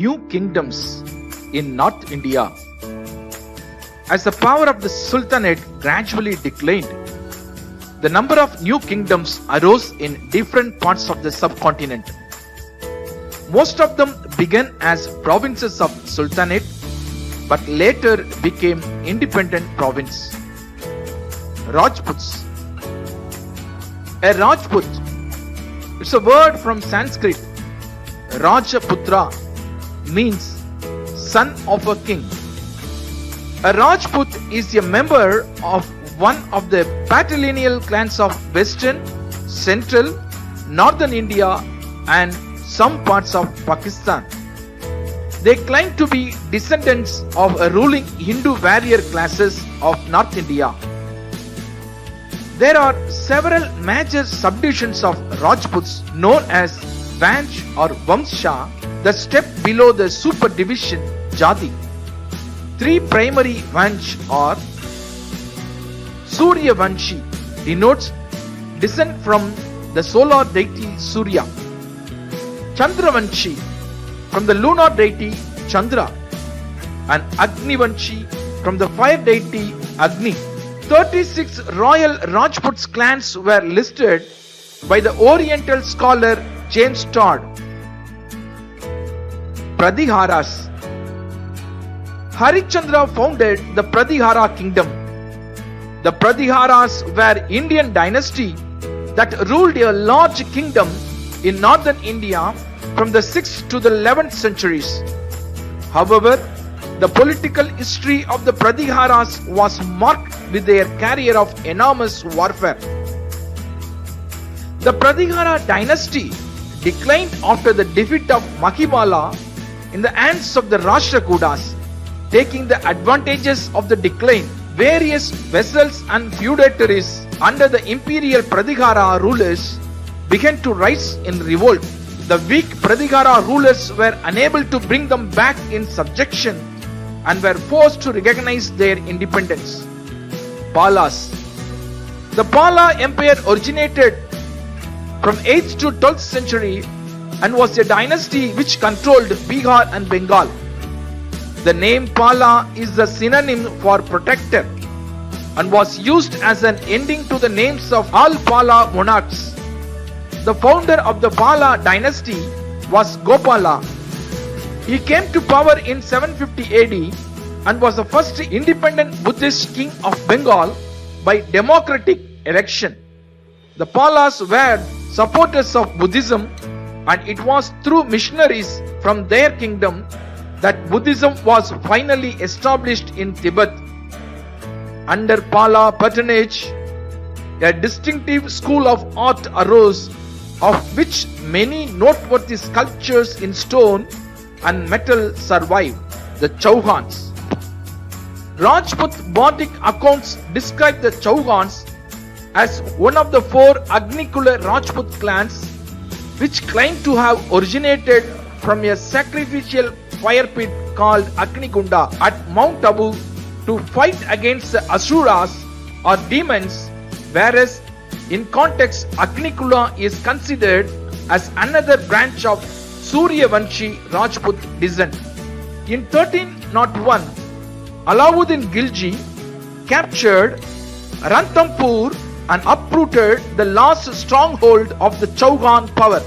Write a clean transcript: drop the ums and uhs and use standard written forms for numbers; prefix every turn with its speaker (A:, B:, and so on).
A: new kingdoms in North India. As the power of the Sultanate gradually declined, the number of new kingdoms arose in different parts of the subcontinent. Most of them began as provinces of Sultanate but later became independent province. Rajputs. A Rajput, it's a word from Sanskrit. Rajaputra means son of a king. A Rajput is a member of one of the patrilineal clans of Western, Central, Northern India and some parts of Pakistan. They claim to be descendants of a ruling Hindu warrior classes of North India. There are several major subdivisions of Rajputs known as Vansh or Vamsha, the step below the superdivision Jati. Three primary Vansh are Surya Vanshi, denotes descent from the solar deity Surya. Chandra Vanshi, from the lunar deity Chandra. And Agni Vanshi, from the fire deity Agni. 36 royal Rajputs clans were listed by the Oriental scholar James Todd. Pratiharas. Harichandra founded the Pratihara kingdom. The Pratiharas were Indian dynasty that ruled a large kingdom in northern India from the 6th to the 11th centuries. However, the political history of the Pratiharas was marked with their career of enormous warfare. The Pratihara dynasty declined after the defeat of Mahimala in the hands of the Rashtrakutas. Taking the advantages of the decline, various vassals and feudatories under the imperial Pratihara rulers began to rise in revolt. The weak Pratihara rulers were unable to bring them back in subjection and were forced to recognize their independence. Palas. The Pala Empire originated from 8th to 12th century and was a dynasty which controlled Bihar and Bengal. The name Pala is the synonym for protector and was used as an ending to the names of all Pala monarchs. The founder of the Pala dynasty was Gopala. He came to power in 750 AD and was the first independent Buddhist king of Bengal by democratic election. The Palas were supporters of Buddhism, and it was through missionaries from their kingdom that Buddhism was finally established in Tibet. Under Pala patronage, a distinctive school of art arose, of which many noteworthy sculptures in stone and metal survive, the Chauhans. Rajput Bardic accounts describe the Chauhans as one of the 4 Agnikula Rajput clans which claim to have originated from a sacrificial fire pit called Agnikunda at Mount Abu to fight against the Asuras or demons, whereas in context Agnikula is considered as another branch of Surya Vanshi Rajput descent. In 1301, Alauddin Khilji captured Ranthambore and uprooted the last stronghold of the Chauhan power.